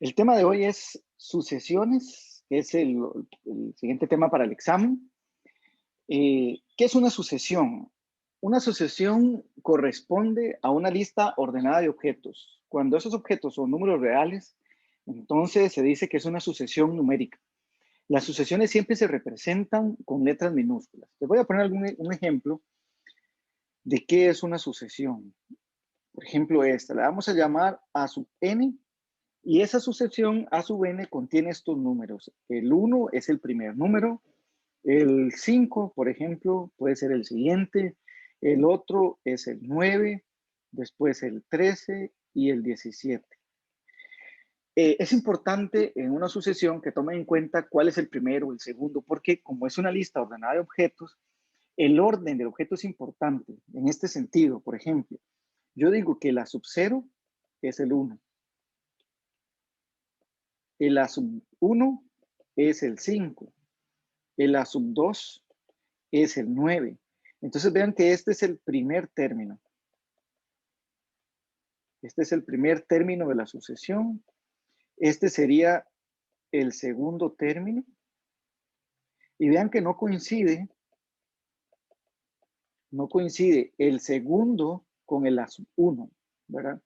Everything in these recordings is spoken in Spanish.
El tema de hoy es sucesiones, que es el siguiente tema para el examen. ¿Qué es una sucesión? Una sucesión corresponde a una lista ordenada de objetos. Cuando esos objetos son números reales, entonces se dice que es una sucesión numérica. Las sucesiones siempre se representan con letras minúsculas. Les voy a poner un ejemplo de qué es una sucesión. Por ejemplo, esta. La vamos a llamar a sub n. Y esa sucesión A sub n contiene estos números. El 1 es el primer número, el 5, por ejemplo, puede ser el siguiente, el otro es el 9, después el 13 y el 17. Es importante en una sucesión que tomen en cuenta cuál es el primero o el segundo, porque como es una lista ordenada de objetos, el orden del objeto es importante. En este sentido, por ejemplo, yo digo que la sub 0 es el 1. El A sub 1 es el 5. El A sub 2 es el 9. Entonces vean que este es el primer término. Este es el primer término de la sucesión. Este sería el segundo término. Y vean que no coincide el segundo con el A sub 1, ¿verdad?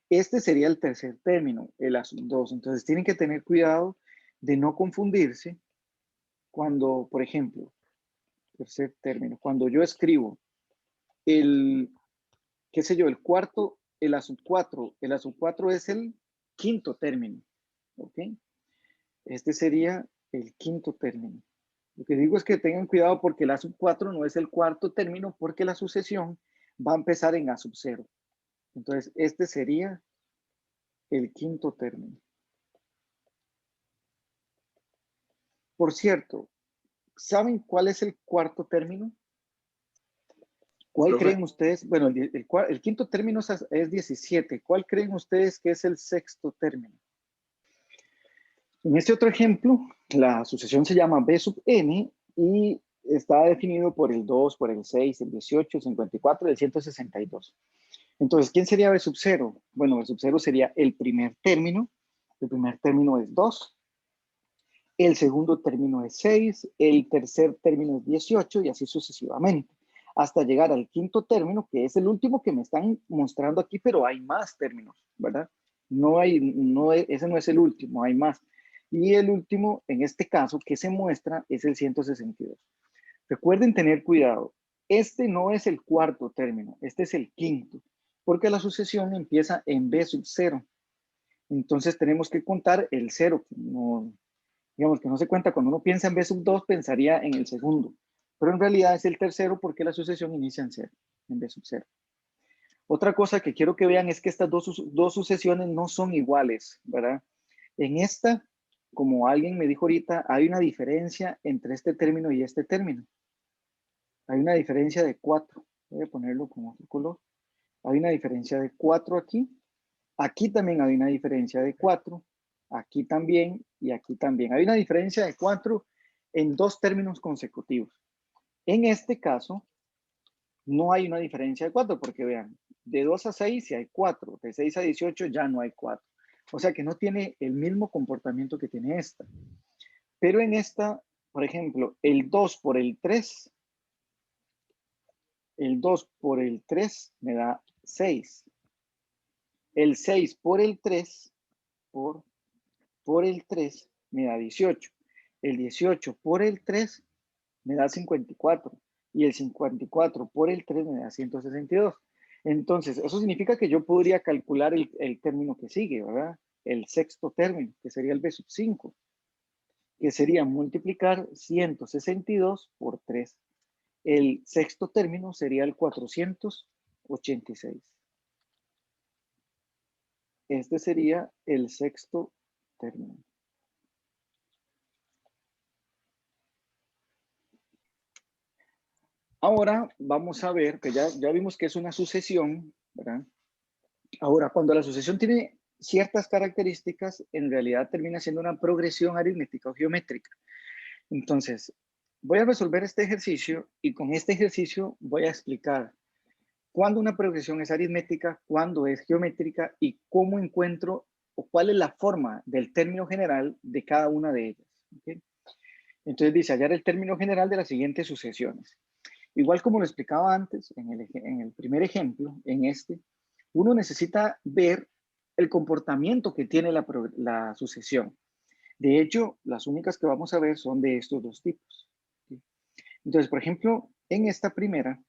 Este sería el tercer término, el A sub 2. Entonces tienen que tener cuidado de no confundirse cuando, por ejemplo, tercer término, cuando yo escribo el, qué sé yo, el cuarto, el A sub 4, el A sub 4 es el quinto término, ¿ok? Este sería el quinto término. Lo que digo es que tengan cuidado porque el A sub 4 no es el cuarto término porque la sucesión va a empezar en A sub 0. Entonces, este sería el quinto término. Por cierto, ¿saben cuál es el cuarto término? ¿Cuál Profe, creen ustedes? Bueno, el quinto término es 17. ¿Cuál creen ustedes que es el sexto término? En este otro ejemplo, la sucesión se llama B sub n y está definido por el 2, por el 6, el 18, el 54 y el 162. Entonces, ¿quién sería B sub 0? Bueno, B sub 0 sería el primer término. El primer término es 2. El segundo término es 6. El tercer término es 18 y así sucesivamente. Hasta llegar al quinto término, que es el último que me están mostrando aquí, pero hay más términos, ¿verdad? Ese no es el último, hay más. Y el último, en este caso, que se muestra es el 162. Recuerden tener cuidado. Este no es el cuarto término, este es el quinto, porque la sucesión empieza en B sub 0. Entonces tenemos que contar el 0, que no, digamos que no se cuenta. Cuando uno piensa en B sub 2, pensaría en el segundo, pero en realidad es el tercero porque la sucesión inicia en 0, en B sub 0. Otra cosa que quiero que vean es que estas dos sucesiones no son iguales, ¿verdad? En esta, como alguien me dijo ahorita, hay una diferencia entre este término y este término. Hay una diferencia de 4. Voy a ponerlo con otro color. Hay una diferencia de 4 aquí. Aquí también hay una diferencia de 4. Aquí también y aquí también. Hay una diferencia de 4 en dos términos consecutivos. En este caso, no hay una diferencia de 4 porque vean, de 2 a 6 sí hay 4. De 6 a 18 ya no hay 4. O sea que no tiene el mismo comportamiento que tiene esta. Pero en esta, por ejemplo, el 2 por el 3, el 2 por el 3 me da 6. El 6 por el 3, por el 3 me da 18. El 18 por el 3 me da 54. Y el 54 por el 3 me da 162. Entonces, eso significa que yo podría calcular el término que sigue, ¿verdad? El sexto término, que sería el B sub 5, que sería multiplicar 162 por 3. El sexto término sería el 486. Este sería el sexto término. Ahora vamos a ver que ya vimos que es una sucesión, ¿verdad? Ahora, cuando la sucesión tiene ciertas características, en realidad termina siendo una progresión aritmética o geométrica. Entonces, voy a resolver este ejercicio y con este ejercicio voy a explicar cuándo una progresión es aritmética, cuándo es geométrica y cómo encuentro o cuál es la forma del término general de cada una de ellas. ¿Okay? Entonces dice hallar el término general de las siguientes sucesiones. Igual como lo explicaba antes en el primer ejemplo, en este, uno necesita ver el comportamiento que tiene la sucesión. De hecho, las únicas que vamos a ver son de estos dos tipos. ¿Sí? Entonces, por ejemplo, en esta primera,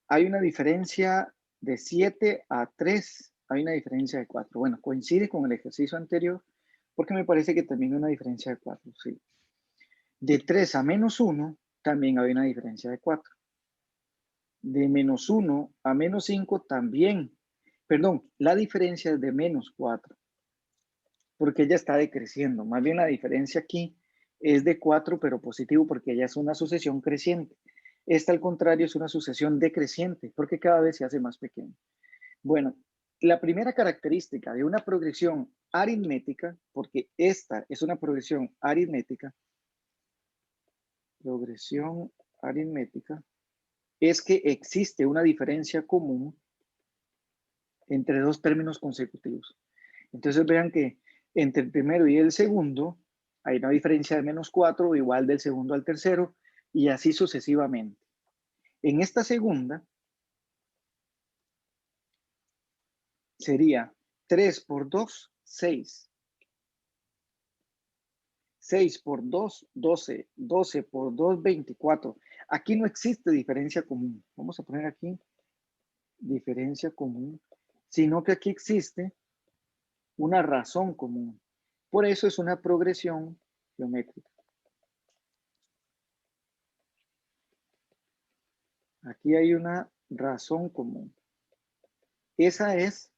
hay una diferencia de 7 a 3, hay una diferencia de 4. Bueno, coincide con el ejercicio anterior, porque me parece que también hay una diferencia de 4, sí. De 3 a menos 1, también hay una diferencia de 4. De menos 1 a menos 5 también. Perdón, la diferencia es de menos 4, porque ella está decreciendo. Más bien la diferencia aquí es de 4, pero positivo, porque ella es una sucesión creciente. Esta, al contrario, es una sucesión decreciente, porque cada vez se hace más pequeña. Bueno, la primera característica de una progresión aritmética, porque esta es una progresión aritmética, es que existe una diferencia común entre dos términos consecutivos. Entonces vean que entre el primero y el segundo hay una diferencia de menos 4, igual del segundo al tercero, y así sucesivamente. En esta segunda sería 3 por 2, 6. 6 por 2, 12. 12 por 2, 24. Aquí no existe diferencia común. Vamos a poner aquí diferencia común, sino que aquí existe una razón común. Por eso es una progresión geométrica. Aquí hay una razón común. Esa es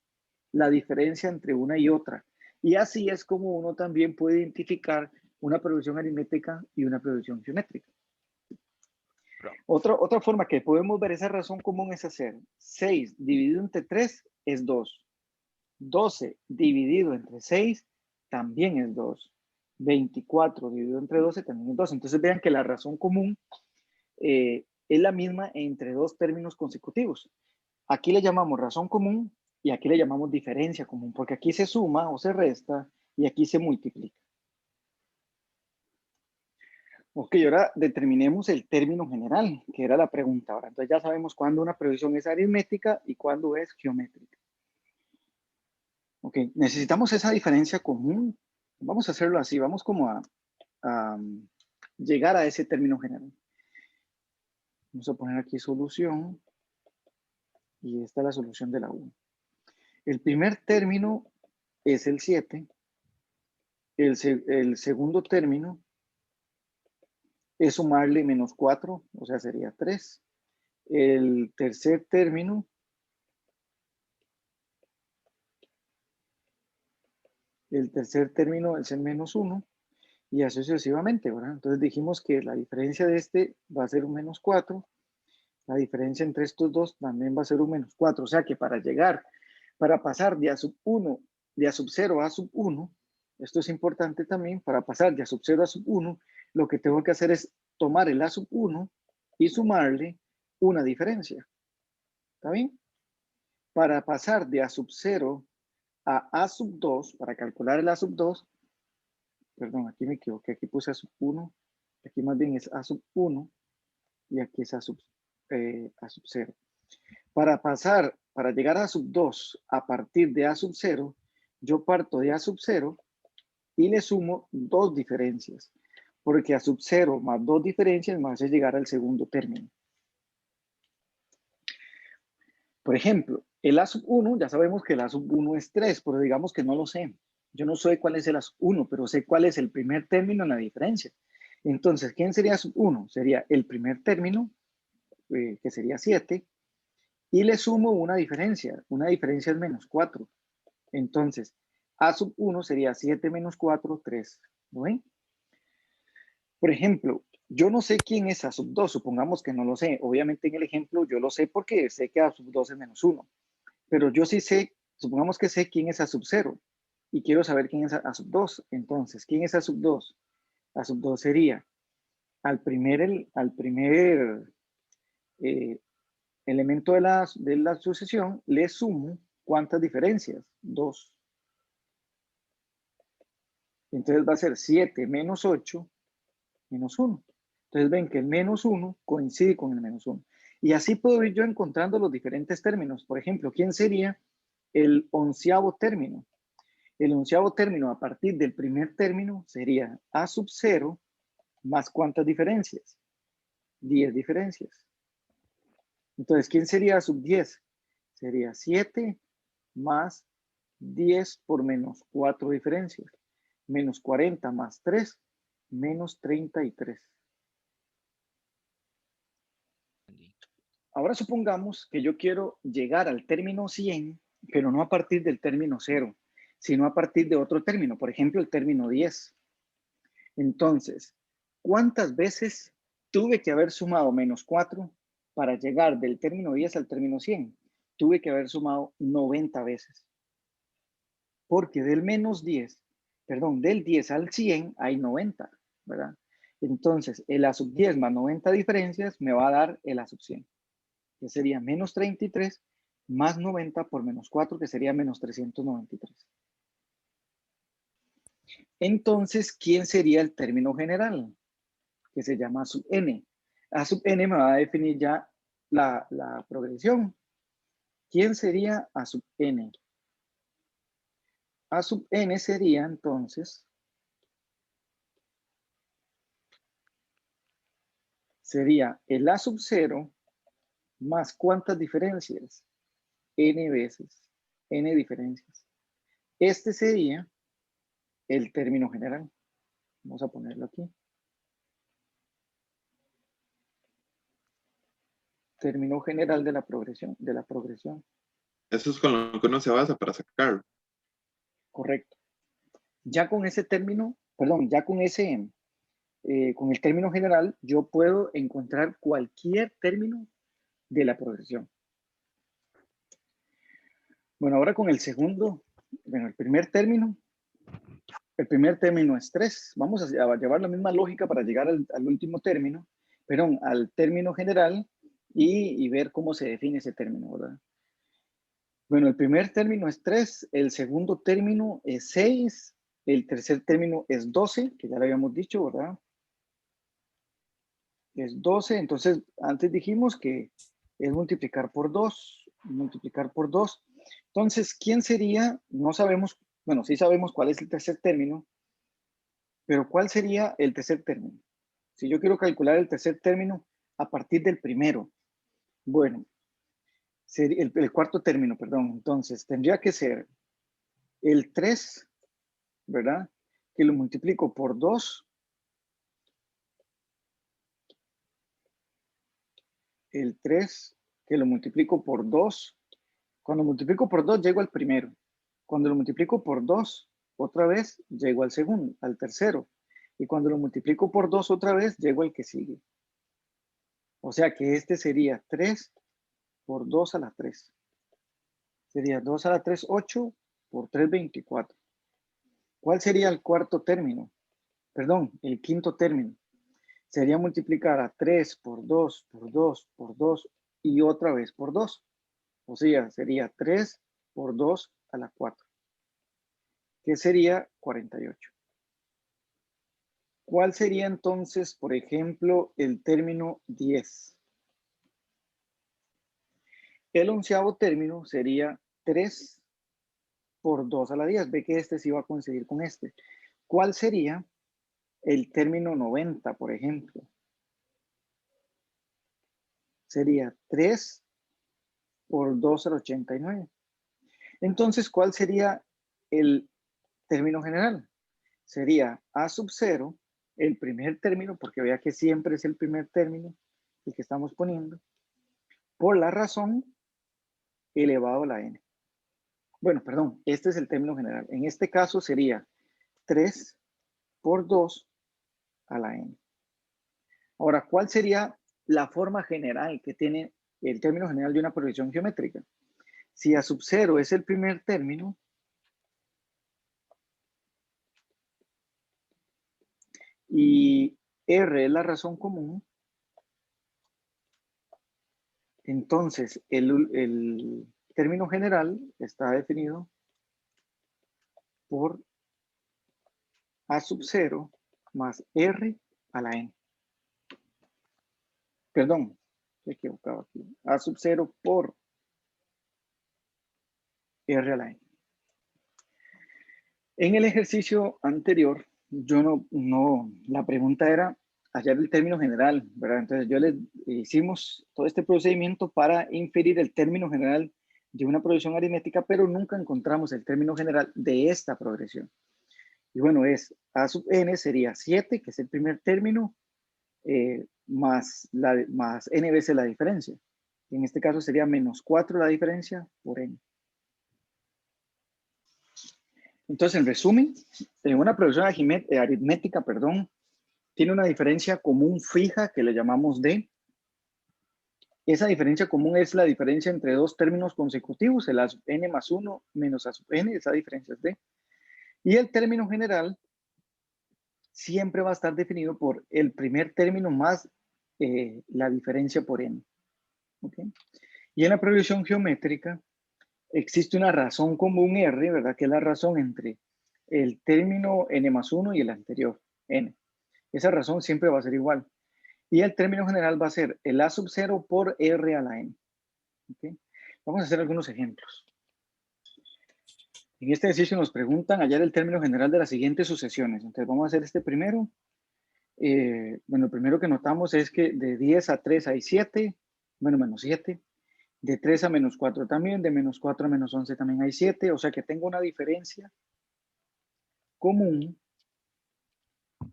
la diferencia entre una y otra. Y así es como uno también puede identificar una progresión aritmética y una progresión geométrica. Otra forma que podemos ver esa razón común es hacer 6 dividido entre 3 es 2. 12 dividido entre 6 también es 2. 24 dividido entre 12 también es 2. Entonces vean que la razón común es la misma entre dos términos consecutivos. Aquí le llamamos razón común y aquí le llamamos diferencia común, porque aquí se suma o se resta y aquí se multiplica. Ok, ahora determinemos el término general, que era la pregunta ahora. Entonces ya sabemos cuándo una progresión es aritmética y cuándo es geométrica. Ok, necesitamos esa diferencia común. Vamos a hacerlo así, vamos como a llegar a ese término general. Vamos a poner aquí solución y esta es la solución de la 1. El primer término es el 7. El segundo término es sumarle menos 4, o sea, sería 3. El tercer término es el menos 1 y así sucesivamente, ¿verdad? Entonces dijimos que la diferencia de este va a ser un menos 4, la diferencia entre estos dos también va a ser un menos 4, o sea que para pasar de a sub 1, de a sub 0 a sub 1, esto es importante también, para pasar de a sub 0 a sub 1, lo que tengo que hacer es tomar el a sub 1 y sumarle una diferencia. ¿Está bien? Para pasar de a sub 0 a sub 2, para calcular el a sub 2, perdón, aquí me equivoqué, aquí puse a sub 1, aquí más bien es a sub 1 y aquí es a sub 0. Para llegar a sub 2 a partir de a sub 0, yo parto de a sub 0 y le sumo dos diferencias, porque a sub 0 más dos diferencias me hace llegar al segundo término. Por ejemplo, el a sub 1, ya sabemos que el a sub 1 es 3, pero digamos que no lo sé. Yo no sé cuál es el a sub 1, pero sé cuál es el primer término en la diferencia. Entonces, ¿quién sería sub 1? Sería el primer término, que sería 7, y le sumo una diferencia. Una diferencia es menos 4. Entonces, a sub 1 sería 7 menos 4, 3. ¿No ven? Por ejemplo, yo no sé quién es a sub 2, supongamos que no lo sé. Obviamente en el ejemplo yo lo sé porque sé que a sub 2 es menos 1. Pero yo sí sé, supongamos que sé quién es a sub 0 y quiero saber quién es a sub 2. Entonces, ¿quién es a sub 2? A sub 2 sería al primer elemento de la sucesión, le sumo ¿cuántas diferencias? 2. Entonces va a ser 7 menos 8 menos 1. Entonces ven que el menos 1 coincide con el menos 1. Y así puedo ir yo encontrando los diferentes términos. Por ejemplo, ¿quién sería el onceavo término? El onceavo término a partir del primer término sería a sub 0 más ¿cuántas diferencias? 10 diferencias. Entonces, ¿quién sería a sub 10? Sería 7 más 10 por menos 4 diferencias. Menos 40 más 3, menos 33. Ahora supongamos que yo quiero llegar al término 100, pero no a partir del término 0, sino a partir de otro término, por ejemplo, el término 10. Entonces, ¿cuántas veces tuve que haber sumado menos 4 para llegar del término 10 al término 100? Tuve que haber sumado 90 veces. Porque del menos 10, perdón, del 10 al 100 hay 90, ¿verdad? Entonces, el A sub 10 más 90 diferencias me va a dar el A sub 100, que sería menos 33 más 90 por menos 4, que sería menos 393. Entonces, ¿quién sería el término general? Que se llama A sub n. A sub n me va a definir ya la progresión. ¿Quién sería A sub n? A sub n sería entonces, sería el A sub 0 más ¿cuántas diferencias? N veces, N diferencias. Este sería el término general. Vamos a ponerlo aquí. Término general de la progresión, Eso es con lo que uno se basa para sacarlo. Correcto. Ya con ese término, perdón, ya con ese, con el término general, yo puedo encontrar cualquier término de la progresión. Bueno, ahora con el segundo, bueno, el primer término es 3. Vamos a llevar la misma lógica para llegar al último término, perdón, al término general y ver cómo se define ese término, ¿verdad? Bueno, el primer término es 3, el segundo término es 6, el tercer término es 12, que ya lo habíamos dicho, ¿verdad? Es 12, entonces antes dijimos que es multiplicar por 2, multiplicar por 2. Entonces, ¿quién sería? No sabemos, bueno, sí sabemos cuál es el tercer término, pero ¿cuál sería el tercer término? Si yo quiero calcular el tercer término a partir del primero, bueno, sería el cuarto término, perdón, entonces tendría que ser el 3, ¿verdad? Que lo multiplico por 2, el 3 que lo multiplico por 2. Cuando multiplico por 2 llego al primero. Cuando lo multiplico por 2, otra vez llego al segundo, al tercero. Y cuando lo multiplico por 2 otra vez, llego al que sigue. O sea que este sería 3 por 2 a la 3. Sería 2 a la 3, 8 por 3, 24. ¿Cuál sería el cuarto término? Perdón, el quinto término. Sería multiplicar a 3 por 2, por 2, por 2 y otra vez por 2. O sea, sería 3 por 2 a la 4, que sería 48. ¿Cuál sería entonces, por ejemplo, el término 10? El onceavo término sería 3 por 2 a la 10. Ve que este sí va a coincidir con este. ¿Cuál sería el término 90, por ejemplo? Sería 3 por 2 a la 89. Entonces, ¿cuál sería el término general? Sería A sub 0, el primer término, porque vea que siempre es el primer término el que estamos poniendo, por la razón elevado a la n. Bueno, perdón, este es el término general. En este caso sería 3 por 2 a la n. Ahora, ¿cuál sería la forma general que tiene el término general de una progresión geométrica? Si A sub 0 es el primer término, y R es la razón común, entonces el término general está definido por A sub 0 más R a la N. Perdón, me he equivocado aquí. A sub 0 por R a la N. En el ejercicio anterior, la pregunta era hallar el término general, ¿verdad? Entonces yo les hicimos todo este procedimiento para inferir el término general de una progresión aritmética, pero nunca encontramos el término general de esta progresión. Y bueno, A sub n sería 7, que es el primer término, más n veces la diferencia. En este caso sería menos 4 la diferencia por n. Entonces, en resumen, en una progresión aritmética, tiene una diferencia común fija que le llamamos d. Esa diferencia común es la diferencia entre dos términos consecutivos, el a sub n más 1 menos a sub n, esa diferencia es d. Y el término general siempre va a estar definido por el primer término más la diferencia por n. ¿Okay? Y en la progresión geométrica existe una razón común R, ¿verdad? Que es la razón entre el término n más 1 y el anterior, n. Esa razón siempre va a ser igual. Y el término general va a ser el a sub 0 por R a la n. ¿Okay? Vamos a hacer algunos ejemplos. En este ejercicio nos preguntan hallar el término general de las siguientes sucesiones. Entonces vamos a hacer este primero. Bueno, el primero que notamos es que de 10 a 3 hay 7, bueno, menos 7. De 3 a menos 4 también, de menos 4 a menos 11 también hay 7, o sea que tengo una diferencia común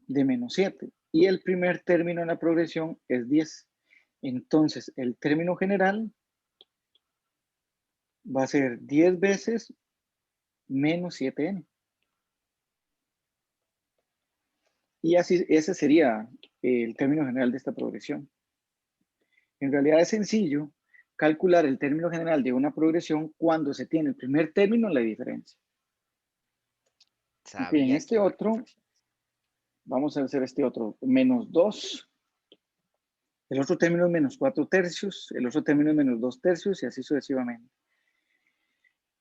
de menos 7. Y el primer término en la progresión es 10. Entonces, el término general va a ser 10 veces menos 7n. Y así, ese sería el término general de esta progresión. En realidad es sencillo calcular el término general de una progresión cuando se tiene el primer término en la diferencia. Okay, en este otro, vamos a hacer este otro, menos 2. El otro término es menos 4 tercios, el otro término es menos 2 tercios y así sucesivamente.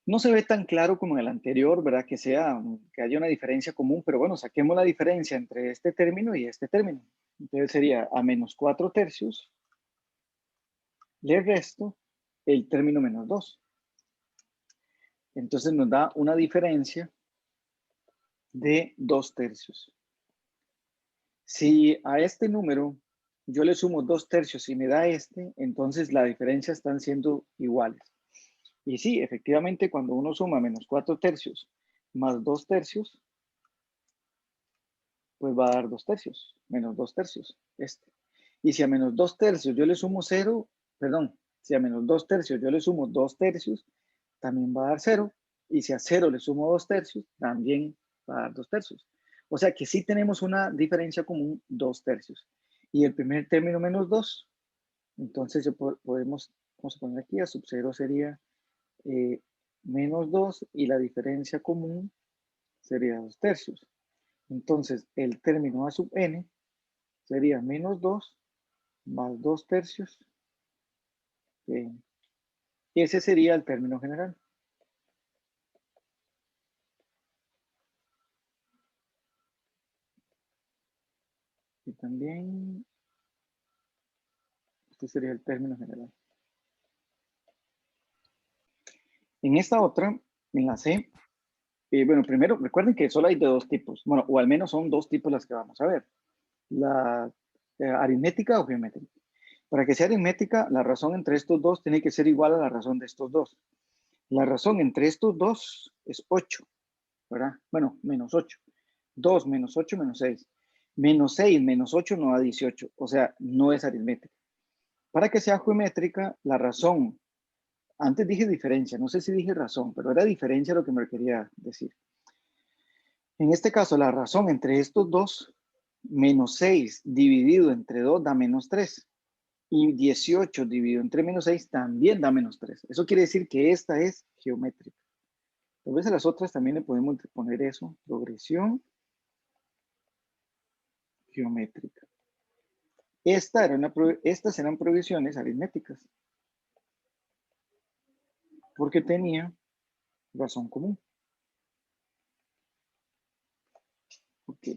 No se ve tan claro como en el anterior, ¿verdad? Que haya una diferencia común, pero bueno, saquemos la diferencia entre este término y este término. Entonces sería a menos 4 tercios, le resto el término menos 2. Entonces nos da una diferencia de 2 tercios. Si a este número yo le sumo 2 tercios y me da este, entonces la diferencia están siendo iguales. Y sí, efectivamente, cuando uno suma menos 4 tercios más 2 tercios, pues va a dar 2 tercios, menos 2 tercios, este. Y si a menos 2 tercios yo le sumo 0, perdón, si a menos 2 tercios yo le sumo 2 tercios, también va a dar 0. Y si a 0 le sumo 2 tercios, también va a dar 2 tercios. O sea que sí tenemos una diferencia común, 2 tercios. Y el primer término menos 2, entonces vamos a poner aquí, a sub 0 sería menos 2 y la diferencia común sería 2 tercios. Entonces, el término a sub n sería menos 2 más 2 tercios. Ese sería el término general. Y también, este sería el término general. En esta otra, en la C, bueno, primero, recuerden que solo hay de dos tipos. Bueno, o al menos son dos tipos las que vamos a ver. La aritmética o geométrica. Para que sea aritmética, la razón entre estos dos tiene que ser igual a la razón de estos dos. La razón entre estos dos es 8, ¿verdad? Bueno, menos 8. 2 menos 8 menos 6. Menos 6 menos 8 no da 18. O sea, no es aritmética. Para que sea geométrica, la razón, antes dije diferencia, no sé si dije razón, pero era diferencia lo que me quería decir. En este caso, la razón entre estos dos, menos 6 dividido entre 2 da menos 3. Y 18 dividido entre menos 6 también da menos 3. Eso quiere decir que esta es geométrica. Tal vez a las otras también le podemos poner eso, progresión geométrica. Estas eran progresiones aritméticas, porque tenía razón común. Okay.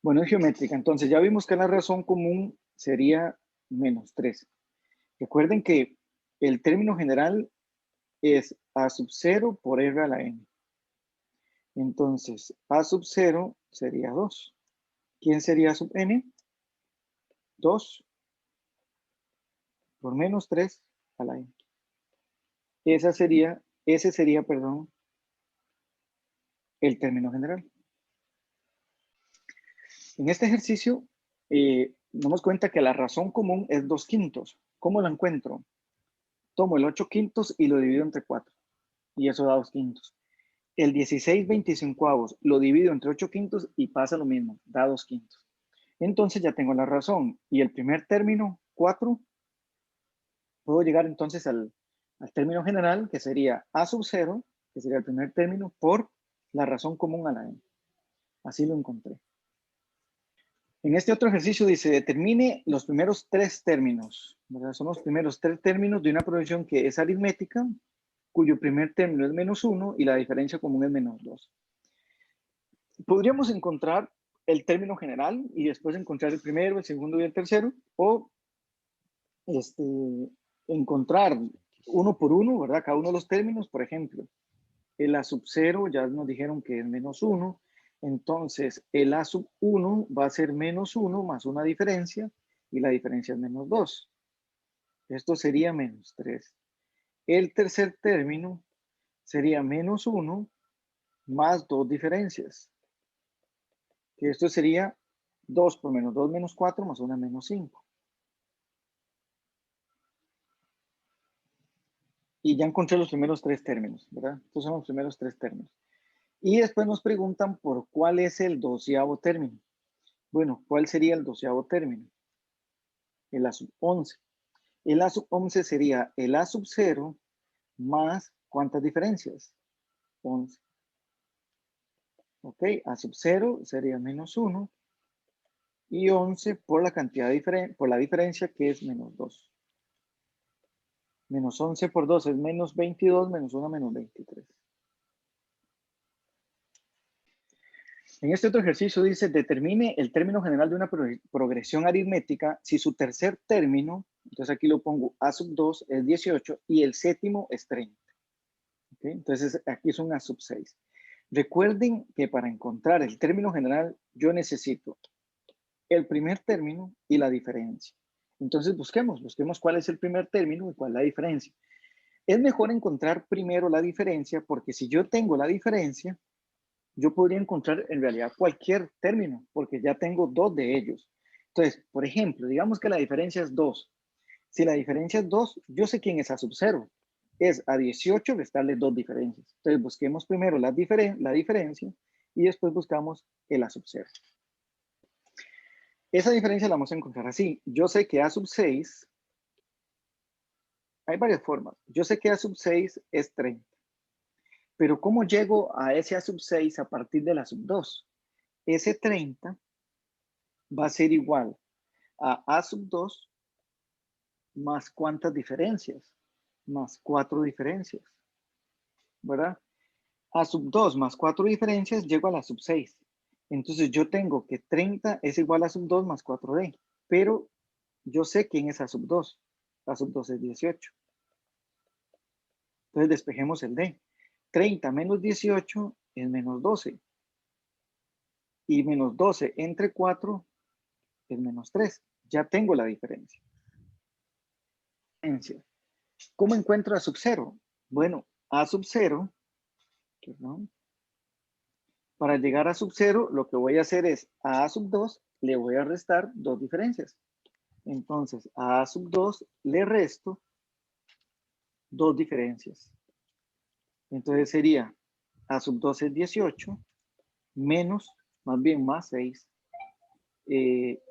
Bueno, es geométrica. Entonces ya vimos que la razón común sería -3. Recuerden que el término general es a sub 0 por r a la n. Entonces, a sub 0 sería 2. ¿Quién sería a sub n? 2 por -3 a la n. Ese sería, perdón, el término general. En este ejercicio, nos damos cuenta que la razón común es 2/5. ¿Cómo la encuentro? Tomo el 8/5 y lo divido entre 4. Y eso da 2/5. El 16/25 lo divido entre 8/5 y pasa lo mismo, da 2/5. Entonces ya tengo la razón. Y el primer término, 4, puedo llegar entonces al término general, que sería a sub 0, que sería el primer término, por la razón común a la n. Así lo encontré. En este otro ejercicio dice, determine los primeros 3 términos. ¿Verdad? Son los primeros 3 términos de una progresión que es aritmética, cuyo primer término es -1 y la diferencia común es -2. Podríamos encontrar el término general y después encontrar el primero, el segundo y el tercero, o encontrar uno por uno, ¿verdad? Cada uno de los términos, por ejemplo, el a sub 0 ya nos dijeron que es -1, entonces el a sub 1 va a ser -1 más una diferencia y la diferencia es -2. Esto sería -3. El tercer término sería -1 más 2 diferencias. Que esto sería 2 por -2 -4 más una -5. Y ya encontré los primeros 3 términos, ¿verdad? Estos son los primeros 3 términos. Y después nos preguntan por cuál es el 12º término. Bueno, ¿cuál sería el 12º término? El a sub 11. El a sub 11 sería el a sub 0 más, ¿cuántas diferencias? 11. Ok, a sub 0 sería -1 y 11 por la cantidad por la diferencia que es -2. -11 por 2 es -22, -1, -23. En este otro ejercicio dice, determine el término general de una progresión aritmética si su tercer término, entonces aquí lo pongo a sub 2 es 18 y el séptimo es 30. ¿Okay? Entonces aquí es un a sub 6. Recuerden que para encontrar el término general yo necesito el primer término y la diferencia. Entonces busquemos cuál es el primer término y cuál es la diferencia. Es mejor encontrar primero la diferencia porque si yo tengo la diferencia, yo podría encontrar en realidad cualquier término, porque ya tengo 2 de ellos. Entonces, por ejemplo, digamos que la diferencia es 2. Si la diferencia es 2, yo sé quién es a sub 0. Es a 18 restarle 2 diferencias. Entonces, busquemos primero la diferencia y después buscamos el a sub 0. Esa diferencia la vamos a encontrar así. Yo sé que a sub 6, hay varias formas. Yo sé que a sub 6 es 30. Pero ¿cómo llego a ese a sub 6 a partir de la sub 2? Ese 30 va a ser igual a sub 2 más cuántas diferencias, más 4 diferencias, ¿verdad? A sub 2 más 4 diferencias llego a la sub 6. Entonces yo tengo que 30 es igual a sub 2 más 4D, pero yo sé quién es a sub 2. A sub 2 es 18. Entonces despejemos el D. 30 menos 18 es menos 12. Y menos 12 entre 4 es menos 3. Ya tengo la diferencia. ¿Cómo encuentro a sub 0? Bueno, a sub 0, perdón, para llegar a sub 0, lo que voy a hacer es a sub 2 le voy a restar 2 diferencias. Entonces, a sub 2 le resto 2 diferencias. Entonces sería a sub 2 es 18 menos, más bien más 6.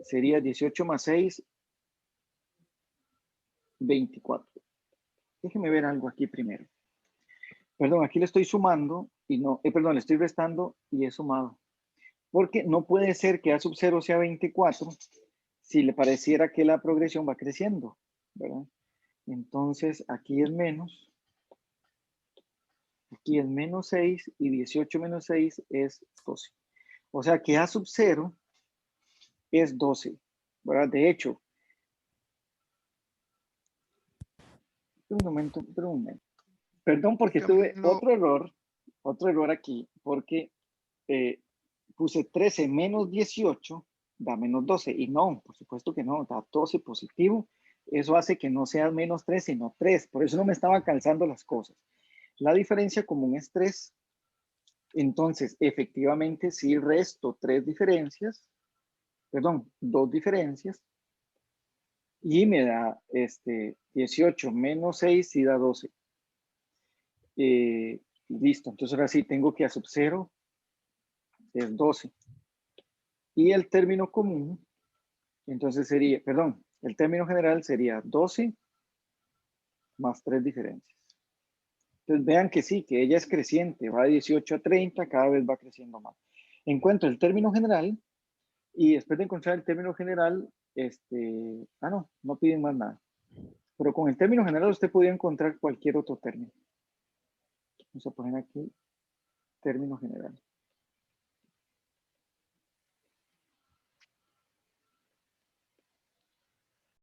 Sería 18 más 6, 24. Déjeme ver algo aquí primero. Perdón, aquí le estoy sumando y no, perdón, le estoy restando y he sumado. Porque no puede ser que a sub 0 sea 24 si le pareciera que la progresión va creciendo, ¿verdad? Entonces aquí es menos 6 y 18 menos 6 es 12. O sea que a sub 0 es 12, ¿verdad? De hecho, un momento. Perdón porque tuve Camilo, otro error aquí, porque puse 13 menos 18 da menos 12, y no, por supuesto que no, da 12 positivo. Eso hace que no sea menos 3, sino 3. Por eso no me estaba calzando las cosas. La diferencia común es 3. Entonces, efectivamente, si resto 3 diferencias, perdón, 2 diferencias, y me da 18 menos 6 y da 12. Listo, entonces ahora sí tengo que a sub 0 es 12. Y el término común, entonces sería, perdón, el término general sería 12 más 3 diferencias. Entonces vean que sí, que ella es creciente, va de 18 a 30, cada vez va creciendo más. Encuentro el término general y después de encontrar el término general, no piden más nada. Pero con el término general usted podía encontrar cualquier otro término. Vamos a poner aquí término general.